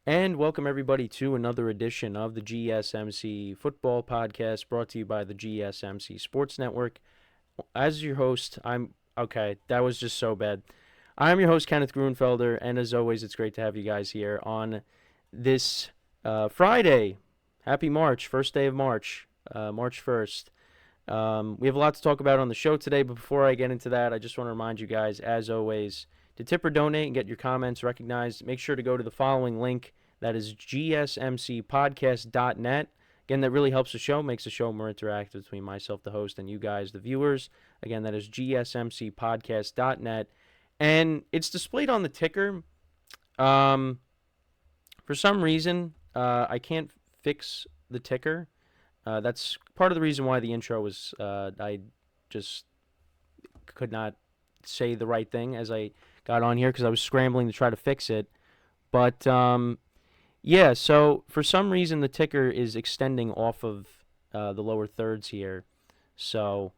And welcome everybody to another edition of the GSMC Football Podcast brought to you by the GSMC Sports Network. As your host, that was just so bad. I'm your host, Kenneth Grunfelder, and as always, it's great to have you guys here on this Friday. Happy March, first day of March, March 1st. We have a lot to talk about on the show today, but before I get into that, I just want to remind you guys, as always, to tip or donate and get your comments recognized, make sure to go to the following link. That is gsmcspodcast.net. Again, that really helps the show, makes the show more interactive between myself, the host, and you guys, the viewers. Again, that is gsmcspodcast.net. And it's displayed on the ticker. For some reason, I can't fix the ticker. That's part of the reason why the intro was, I just could not say the right thing as I got on here because I was scrambling to try to fix it. But, yeah, so for some reason the ticker is extending off of the lower thirds here. So,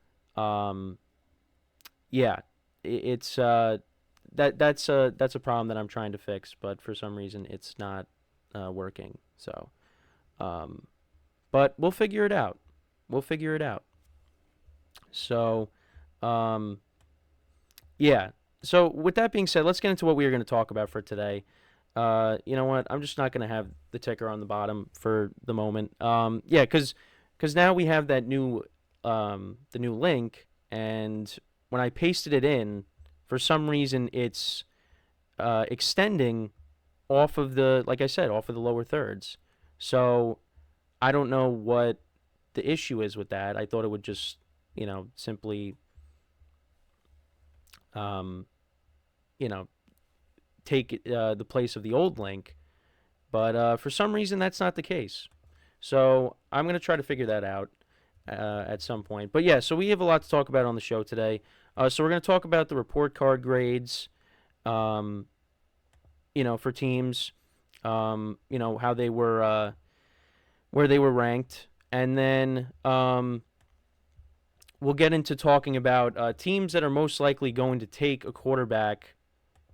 yeah, it's that's a problem that I'm trying to fix, but for some reason it's not working. So, but we'll figure it out. So, yeah. So with that being said, let's get into what we are going to talk about for today. You know what? I'm just not going to have the ticker on the bottom for the moment. Yeah, because now we have that new the new link, and when I pasted it in, for some reason it's extending off of the, like I said, off of the lower thirds. So I don't know what the issue is with that. I thought it would just, simply, take the place of the old link, but for some reason that's not the case. So I'm going to try to figure that out at some point. But yeah, so we have a lot to talk about on the show today. So we're going to talk about the report card grades, for teams, how they were, where they were ranked, and then we'll get into talking about teams that are most likely going to take a quarterback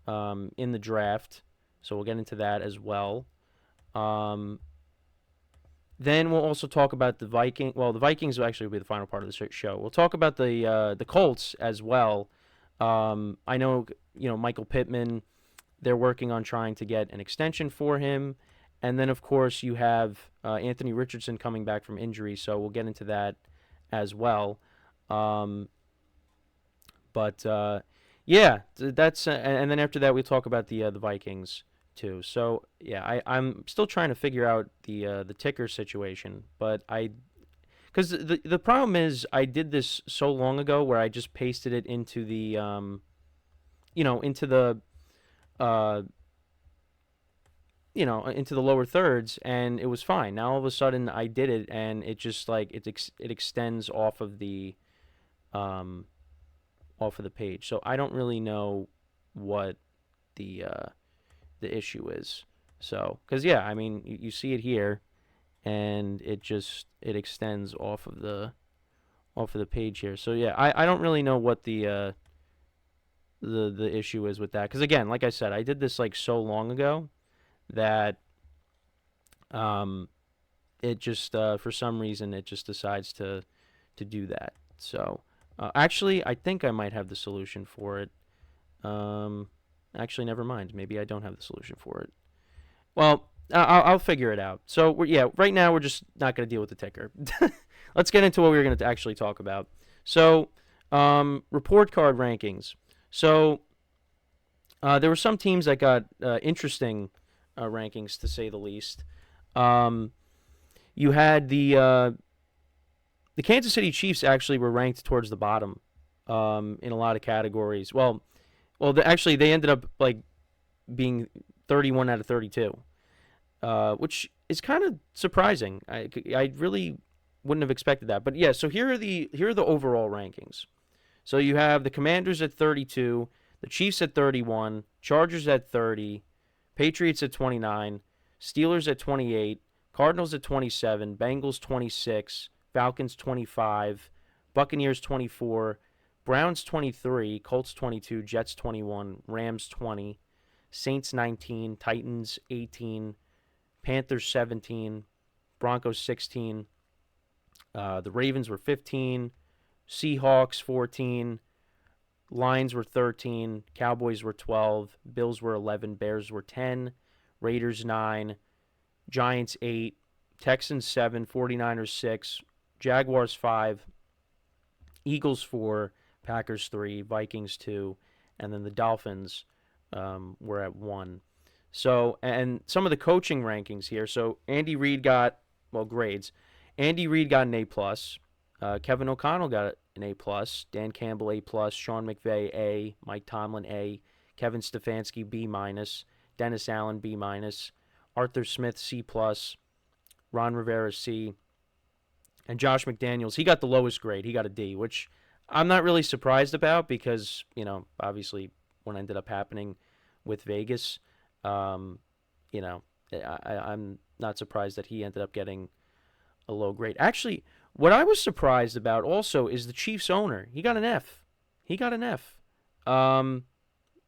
in the draft, so we'll get into that as well. Then we'll also talk about the Vikings. Well, the Vikings will actually be the final part of the show. We'll talk about the Colts as well. I know, Michael Pittman, they're working on trying to get an extension for him. And then, of course, you have Anthony Richardson coming back from injury, so we'll get into that as well. Yeah, that's and then after that we talk about the Vikings too. So yeah, I'm still trying to figure out the ticker situation, but because the problem is I did this so long ago where I just pasted it into the into the into the lower thirds, and it was fine. Now all of a sudden I did it, and it just it extends off of the page. So I don't really know what the issue is. So, because yeah, I mean, you see it here, and it extends off of the page here. So yeah, I don't really know what the issue is with that. Because again, like I said, I did this so long ago that it just for some reason it just decides to do that. So. Actually, I think I might have the solution for it. Actually, never mind. Maybe I don't have the solution for it. Well, I'll figure it out. So, right now we're just not going to deal with the ticker. Let's get into what we're going to actually talk about. So, report card rankings. So, there were some teams that got interesting rankings, to say the least. You had the Kansas City Chiefs actually were ranked towards the bottom in a lot of categories. Well, actually they ended up being 31 out of 32, which is kind of surprising. I really wouldn't have expected that. But yeah, so here are the overall rankings. So you have the Commanders at 32, the Chiefs at 31, Chargers at 30, Patriots at 29, Steelers at 28, Cardinals at 27, Bengals 26, Falcons 25, Buccaneers 24, Browns 23, Colts 22, Jets 21, Rams 20, Saints 19, Titans 18, Panthers 17, Broncos 16. The Ravens were 15, Seahawks 14, Lions were 13, Cowboys were 12, Bills were 11, Bears were 10, Raiders 9, Giants 8, Texans 7, 49ers 6, Jaguars 5, Eagles 4, Packers 3, Vikings 2, and then the Dolphins were at 1. So, and some of the coaching rankings here. So, Andy Reid got, well, grades. Andy Reid got an A+. Kevin O'Connell got an A+. Dan Campbell A+. Sean McVay A. Mike Tomlin A. Kevin Stefanski B-. Dennis Allen B-. Arthur Smith C+. Ron Rivera C. And Josh McDaniels, he got the lowest grade. He got a D, which I'm not really surprised about because, obviously what ended up happening with Vegas, I'm not surprised that he ended up getting a low grade. Actually, what I was surprised about also is the Chiefs owner. He got an F.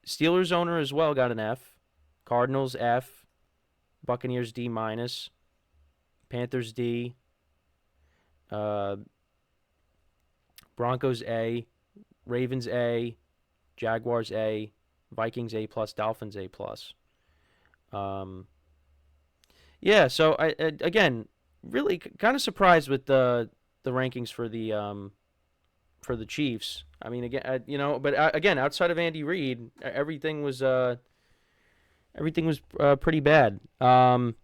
Steelers owner as well got an F. Cardinals F. Buccaneers D-. Panthers D. Broncos A. Ravens A. Jaguars A. Vikings A+. Dolphins A+. Yeah, so I again, really kind of surprised with the rankings for the Chiefs. I mean, again, but again, outside of Andy Reid, everything was pretty bad. Actually,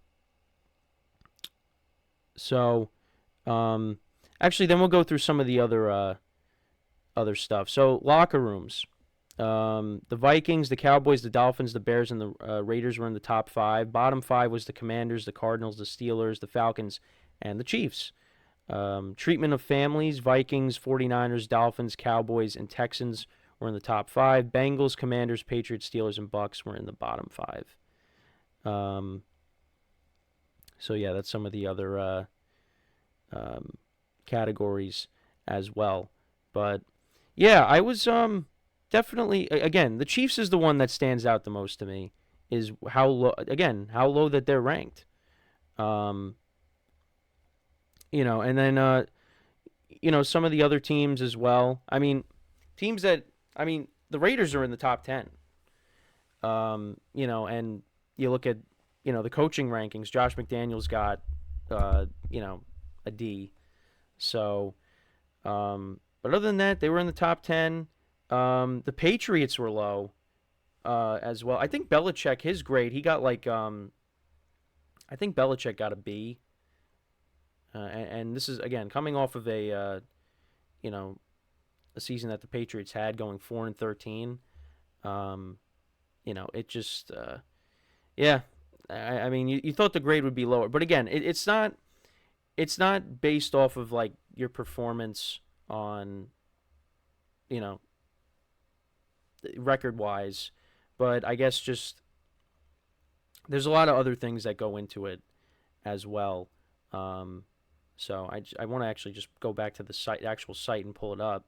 then we'll go through some of the other stuff. So locker rooms. The Vikings, the Cowboys, the Dolphins, the Bears, and the Raiders were in the top 5. Bottom 5 was the Commanders, the Cardinals, the Steelers, the Falcons, and the Chiefs. Treatment of families, Vikings, 49ers, Dolphins, Cowboys, and Texans were in the top 5. Bengals, Commanders, Patriots, Steelers, and Bucks were in the bottom 5. So yeah, that's some of the other categories as well. But yeah, I was definitely, again, the Chiefs is the one that stands out the most to me, is how low that they're ranked. And then some of the other teams as well. I mean, the Raiders are in the top 10. And you look at, the coaching rankings, Josh McDaniels got, a D. So, but other than that, they were in the top 10. The Patriots were low as well. I think Belichick, his grade, he got I think Belichick got a B. And this is, again, coming off of a season that the Patriots had going 4-13. It just, yeah. I mean, you thought the grade would be lower, but again, it's not based off of your performance on, record wise, but I guess just there's a lot of other things that go into it as well. So I want to actually just go back to the actual site and pull it up.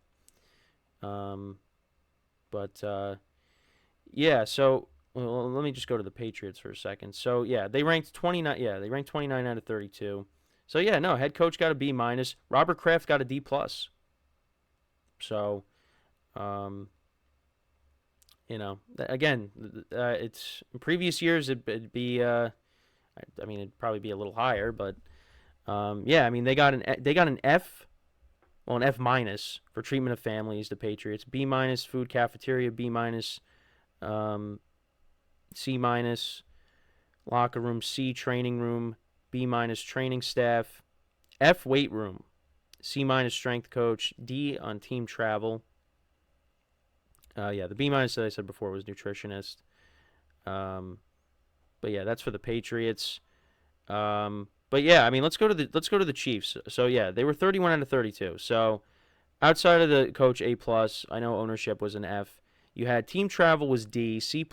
Yeah, so let me just go to the Patriots for a second. So yeah, they ranked 29. Yeah, they ranked 29 out of 32. So yeah, no, head coach got a B-. Robert Kraft got a D+. So, again, it's in previous years it'd be, it'd probably be a little higher, but yeah, I mean they got an F, well, an F- for treatment of families. The Patriots, B- food cafeteria, B-, C-, locker room, C, training room, B- training staff, F, weight room, C- strength coach, D on team travel. Yeah, the B- that I said before was nutritionist. But yeah, that's for the Patriots. But yeah, I mean, let's go to the Chiefs. So yeah, they were 31 out of 32. So outside of the coach, A+. I know ownership was an F. You had team travel was D, C+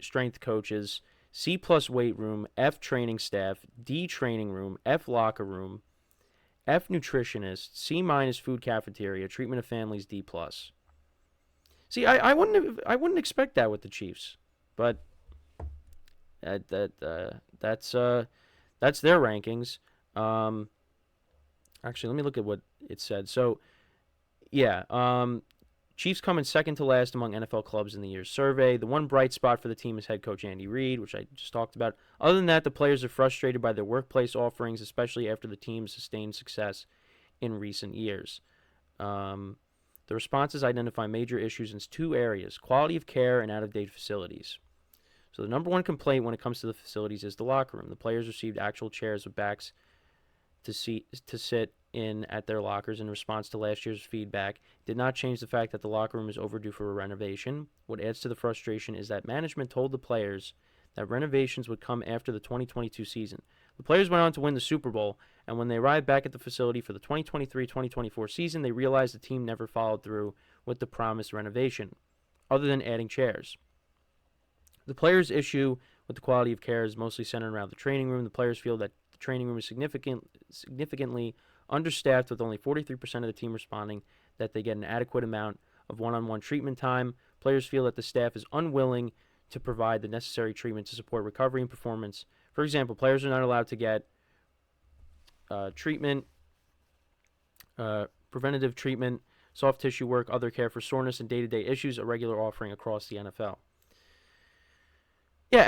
strength coaches, C+ weight room, F training staff, D training room, F locker room, F nutritionist, C- food cafeteria, treatment of families, D+. See, I wouldn't expect that with the Chiefs, but that's that's their rankings. Actually, let me look at what it said. So, yeah, Chiefs come in second to last among NFL clubs in the year's survey. The one bright spot for the team is head coach Andy Reid, which I just talked about. Other than that, the players are frustrated by their workplace offerings, especially after the team's sustained success in recent years. The responses identify major issues in two areas: quality of care and out-of-date facilities. So the number one complaint when it comes to the facilities is the locker room. The players received actual chairs with backs to sit in at their lockers in response to last year's feedback. Did not change the fact that the locker room is overdue for a renovation. What adds to the frustration is that management told the players that renovations would come after the 2022 season. The players went on to win the Super Bowl, and when they arrived back at the facility for the 2023-2024 season, they realized the team never followed through with the promised renovation, other than adding chairs. The players' issue with the quality of care is mostly centered around the training room. The players feel that the training room is significantly understaffed, with only 43% of the team responding that they get an adequate amount of one-on-one treatment time. Players feel that the staff is unwilling to provide the necessary treatment to support recovery and performance. For example, players are not allowed to get preventative treatment, soft tissue work, other care for soreness and day-to-day issues, a regular offering across the NFL. Yeah,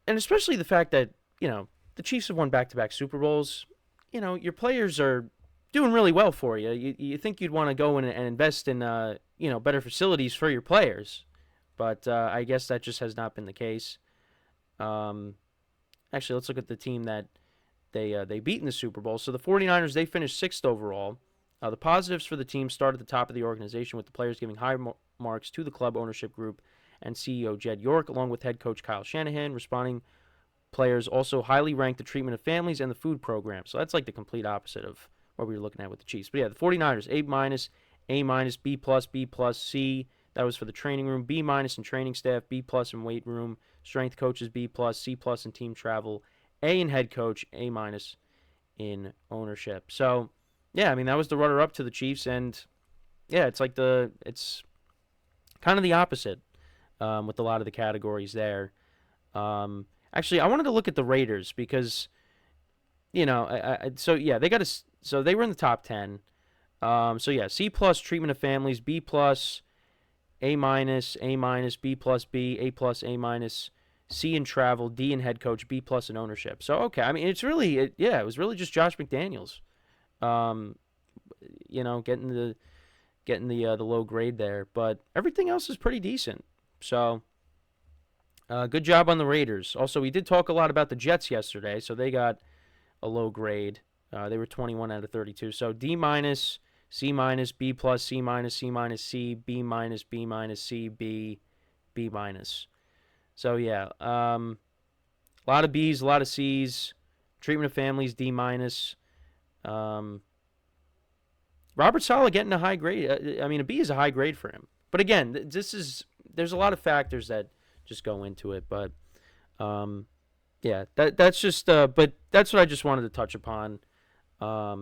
and especially the fact that, the Chiefs have won back-to-back Super Bowls. Your players are doing really well for you. You think you'd want to go in and invest in, better facilities for your players. But I guess that just has not been the case. Actually, let's look at the team that they beat in the Super Bowl. So the 49ers, they finished 6th overall. The positives for the team start at the top of the organization, with the players giving high marks to the club ownership group and CEO Jed York, along with head coach Kyle Shanahan. Responding players also highly ranked the treatment of families and the food program. So that's like the complete opposite of what we were looking at with the Chiefs. But yeah, the 49ers, A-, A-, B+, B+, C. That was for the training room. B- in training staff, B+ in weight room. Strength coaches, B+, C+ in team travel. A in head coach, A- in ownership. So, yeah, I mean, that was the runner-up to the Chiefs. And, yeah, it's kind of the opposite with a lot of the categories there. Actually, I wanted to look at the Raiders because, so yeah, so they were in the top 10. So yeah, C+ treatment of families, B+, A-, A-, B+, B, A+, A-, C in travel, D in head coach, B+ in ownership. So okay, I mean, it was really just Josh McDaniels, getting the low grade there, but everything else is pretty decent. So, good job on the Raiders. Also, we did talk a lot about the Jets yesterday, so they got a low grade. They were 21 out of 32. So D-, C-, B+, C-, C-, C-, B-, B-, C, B, B-. So yeah, a lot of B's, a lot of C's. Treatment of families, D-. Robert Saleh getting a high grade. I mean, a B is a high grade for him. But again, there's a lot of factors that just go into it. But yeah, that's just. But that's what I just wanted to touch upon. I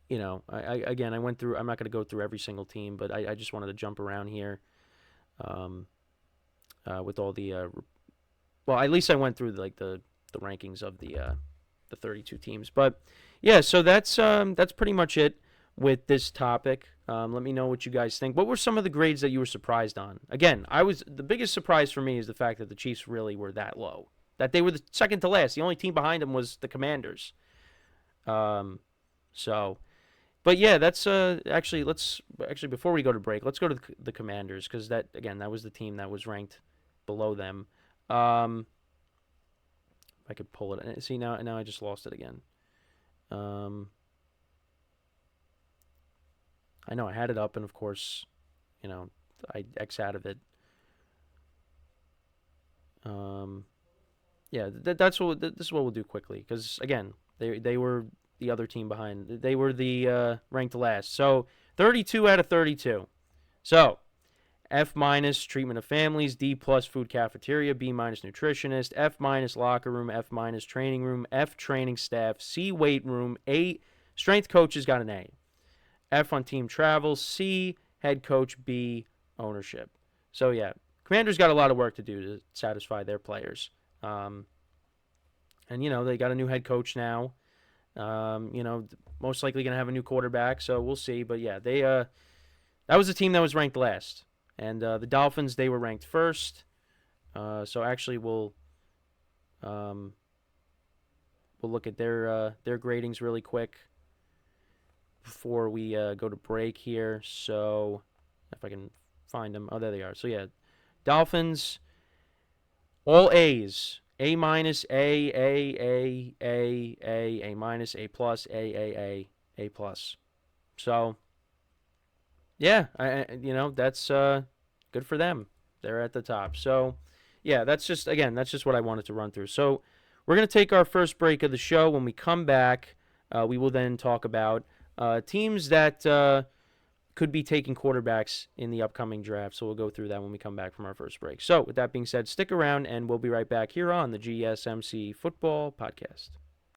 went through. I'm not going to go through every single team, but I just wanted to jump around here. With all the. Well, at least I went through the rankings of the 32 teams. But yeah, so that's pretty much it with this topic. Let me know what you guys think. What were some of the grades that you were surprised on? Again, the biggest surprise for me is the fact that the Chiefs really were that low. That they were the second to last. The only team behind them was the Commanders. But yeah, that's actually before we go to break, let's go to the Commanders, because that was the team that was ranked below them. If I could pull it. See, now I just lost it again. I know I had it up, and of course, I X out of it. Yeah, this is what we'll do quickly, because again, they were the other team behind. They were the ranked last. So 32 out of 32. So F- treatment of families, D+ food cafeteria, B- nutritionist, F- locker room, F- training room, F training staff, C weight room, A strength coaches got an A. F on team travel, C head coach, B ownership. So yeah, Commanders got a lot of work to do to satisfy their players. And, they got a new head coach now. Most likely going to have a new quarterback, so we'll see. But, yeah, that was a team that was ranked last. And the Dolphins, they were ranked first. So actually, we'll look at their gradings really quick before we go to break here. So if I can find them. Oh, there they are. So, yeah, Dolphins, all A's. A minus, A minus, A plus, A plus. So, yeah, that's good for them. They're at the top. So, yeah, that's just what I wanted to run through. So, we're going to take our first break of the show. When we come back, we will then talk about teams that could be taking quarterbacks in the upcoming draft. So we'll go through that when we come back from our first break. So with that being said, stick around, and we'll be right back here on the GSMC Football Podcast.